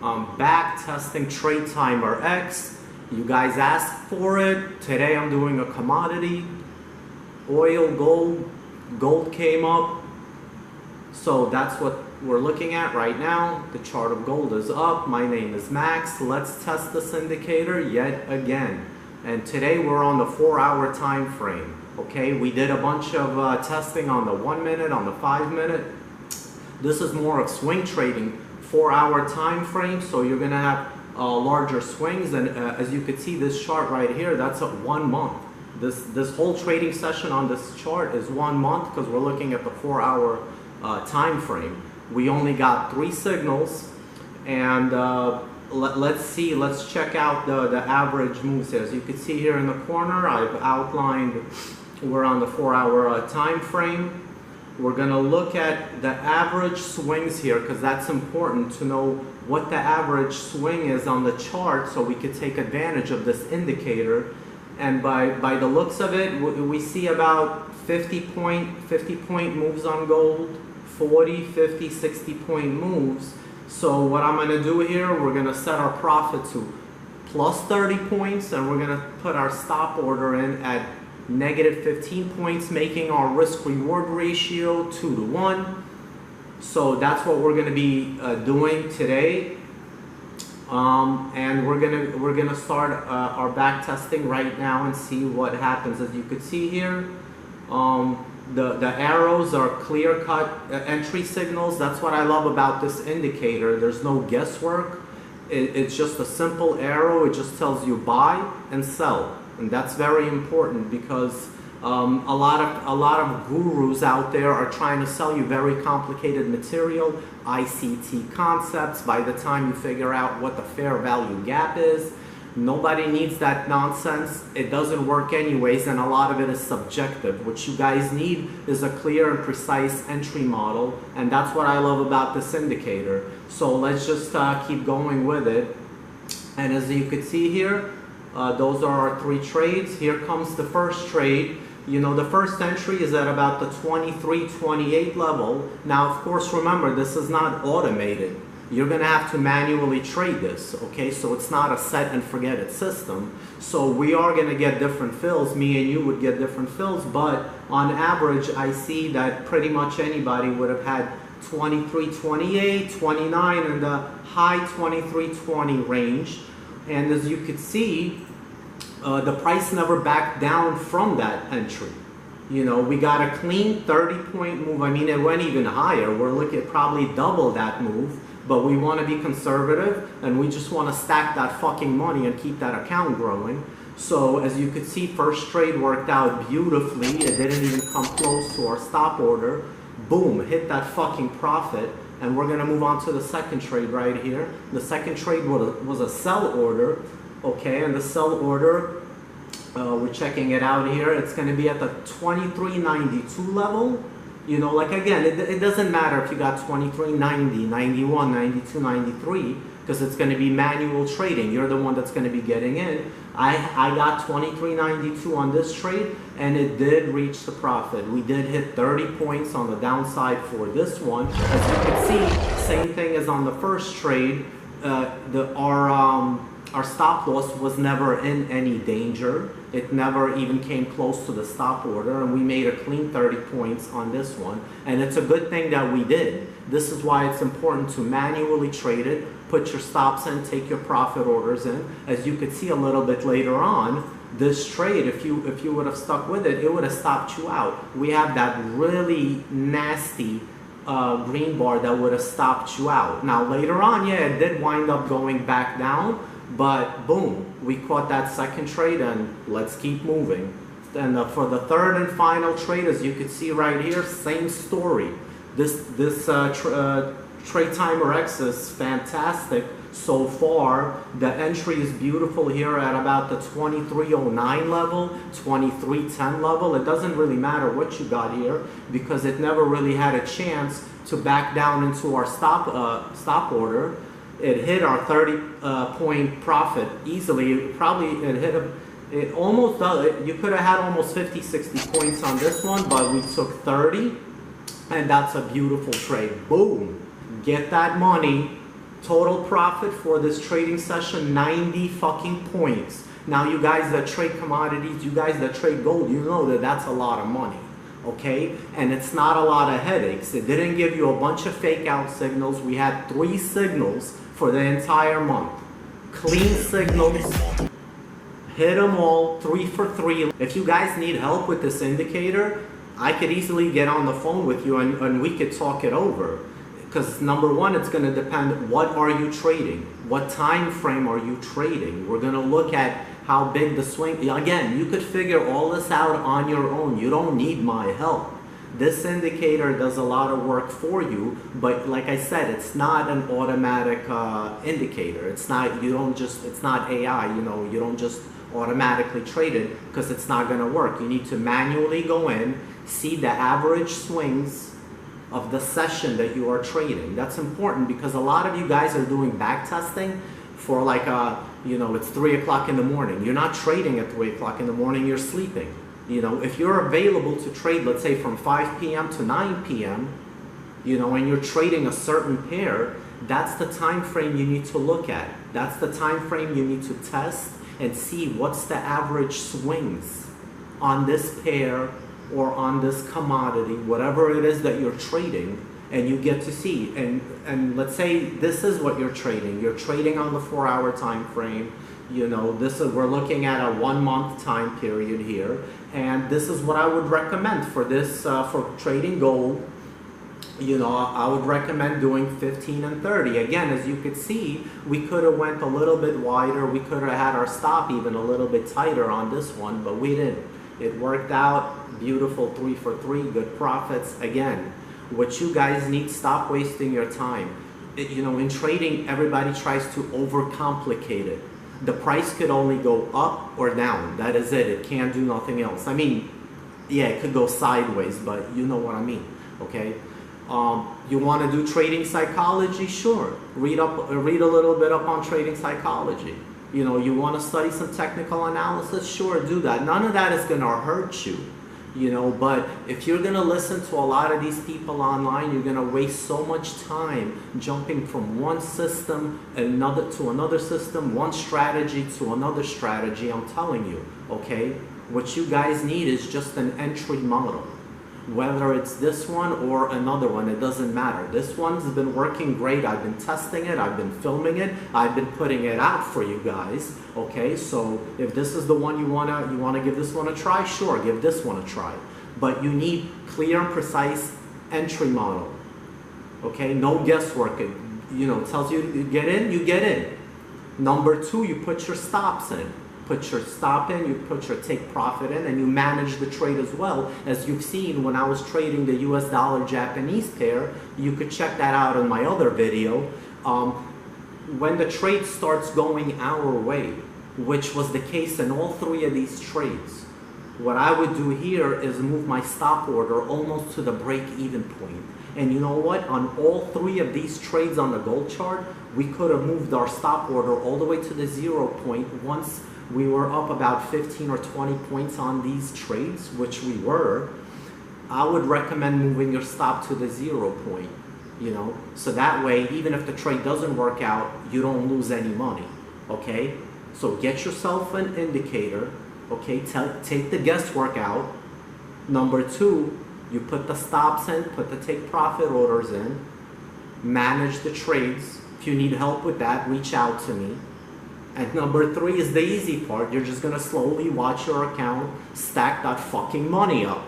Back testing TradeTimerX. You guys asked for it. Today I'm doing a commodity. Oil, gold came up. So that's what we're looking at right now. The chart of gold is up. My name is Max. Let's test this indicator yet again. And today we're on the 4-hour time frame. Okay, we did a bunch of testing on the 1 minute, on the 5 minute. This is more of swing trading, 4-hour time frame. So you're gonna have larger swings, and as you can see, this chart right here, that's a 1 month. This whole trading session on this chart is 1 month because we're looking at the 4-hour time frame. We only got 3 signals, and let's check out the average moves here. As you can see here in the corner, I've outlined we're on the 4-hour time frame. We're going to look at the average swings here because that's important to know what the average swing is on the chart so we could take advantage of this indicator. And by the looks of it, we see about 50 point moves on gold, 40, 50, 60 point moves. So what I'm going to do here, we're going to set our profit to plus 30 points, and we're going to put our stop order in at negative 15 points, making our risk reward ratio 2 to 1. So that's what we're going to be doing today. And we're gonna start our back testing right now and see what happens. As you could see here, the arrows are clear-cut entry signals. That's what I love about this indicator. There's no guesswork. It's just a simple arrow. It just tells you buy and sell, and that's very important because a lot of gurus out there are trying to sell you very complicated material, ICT concepts. By the time you figure out what the fair value gap is, nobody needs that nonsense. It doesn't work anyways, and a lot of it is subjective. What you guys need is a clear and precise entry model, and that's what I love about this indicator. So let's just keep going with it. And as you can see here, those are our 3 trades. Here comes the first trade. You know, the first entry is at about the 23-28 level. Now, of course, remember, this is not automated. You're going to have to manually trade this, okay? So it's not a set and forget it system. So we are going to get different fills. Me and you would get different fills, but on average, I see that pretty much anybody would have had 23-28, 29, and the high 23-20 range. And as you could see, the price never backed down from that entry. You know, we got a clean 30-point move. I mean, it went even higher. We're looking at probably double that move, but we want to be conservative, and we just want to stack that fucking money and keep that account growing. So as you could see, first trade worked out beautifully. It didn't even come close to our stop order. Boom, hit that fucking profit. And we're going to move on to the second trade right here. The second trade was a sell order. Okay, and the sell order, we're checking it out here. It's going to be at the 23.92 level. You know, like again, it doesn't matter if you got 23.90, 91, 92, 93, because it's going to be manual trading. You're the one that's going to be getting in. I got 23.92 on this trade, and it did reach the profit. We did hit 30 points on the downside for this one. As you can see, same thing as on the first trade. Our stop loss was never in any danger. It never even came close to the stop order, and we made a clean 30 points on this one. And it's a good thing that we did. This is why it's important to manually trade it, put your stops in, take your profit orders in. As you could see a little bit later on, this trade, if you would have stuck with it, it would have stopped you out. We have that really nasty green bar that would have stopped you out. Now later on, yeah, it did wind up going back down, but boom, we caught that second trade, and let's keep moving. And for the third and final trade, as you can see right here, same story. This TradeTimerX is fantastic so far. The entry is beautiful here at about the 23.09 level, 23.10 level. It doesn't really matter what you got here because it never really had a chance to back down into our stop order. It hit our 30-point profit easily. It almost does. You could have had almost 50, 60 points on this one, but we took 30, and that's a beautiful trade. Boom. Get that money Total profit for this trading session, 90 fucking points. Now you guys that trade commodities, you guys that trade gold, you know that that's a lot of money, okay? And it's not a lot of headaches. It didn't give you a bunch of fake out signals. We had 3 signals for the entire month. Clean signals, hit them all, 3 for 3. If you guys need help with this indicator, I could easily get on the phone with you and we could talk it over. Because number one, it's going to depend, what are you trading? What time frame are you trading? We're going to look at how big the swing. Again, you could figure all this out on your own. You don't need my help. This indicator does a lot of work for you, but like I said, it's not an automatic indicator. It's not, it's not AI, you don't just automatically trade it, because it's not going to work. You need to manually go in, see the average swings of the session that you are trading. That's important, because a lot of you guys are doing back testing for like it's 3 o'clock in the morning. You're not trading at 3 o'clock in the morning, you're sleeping. If you're available to trade, let's say from 5 p.m. to 9 p.m., and you're trading a certain pair, that's the time frame you need to look at. That's the time frame you need to test and see what's the average swings on this pair or on this commodity, whatever it is that you're trading, and you get to see. And let's say this is what you're trading. You're trading on the 4-hour time frame. We're looking at a 1-month time period here, and this is what I would recommend for this for trading gold. I would recommend doing 15 and 30. Again, as you could see, we could have went a little bit wider. We could have had our stop even a little bit tighter on this one, but we didn't. It worked out. Beautiful 3 for 3, good profits. Again, what you guys need, stop wasting your time. In trading, everybody tries to overcomplicate it. The price could only go up or down. That is it. It can't do nothing else. I mean, yeah, it could go sideways, but you know what I mean, okay? You want to do trading psychology? Sure. Read a little bit up on trading psychology. You want to study some technical analysis? Sure, do that. None of that is going to hurt you. But if you're going to listen to a lot of these people online, you're going to waste so much time jumping from one system to another system, one strategy to another strategy. I'm telling you, okay? What you guys need is just an entry model. Whether it's this one or another one, it doesn't matter. This one's been working great. I've been testing it. I've been filming it. I've been putting it out for you guys. Okay, so if this is the one you wanna give this one a try, sure, give this one a try. But you need clear and precise entry model. Okay, no guesswork. It tells you to get in, you get in. Number 2, you put your stops in. Put your stop in, you put your take profit in, and you manage the trade as well. As you've seen when I was trading the US dollar Japanese pair, you could check that out in my other video. When the trade starts going our way, which was the case in all 3 of these trades, what I would do here is move my stop order almost to the break-even point. And you know what? On all 3 of these trades on the gold chart, we could have moved our stop order all the way to the 0 point once we were up about 15 or 20 points on these trades, which we were. I would recommend moving your stop to the 0 point, so that way, even if the trade doesn't work out, you don't lose any money, okay? So get yourself an indicator, okay? Take the guesswork out. Number 2, you put the stops in, put the take profit orders in, manage the trades. If you need help with that, reach out to me. And number 3 is the easy part. You're just going to slowly watch your account stack that fucking money up.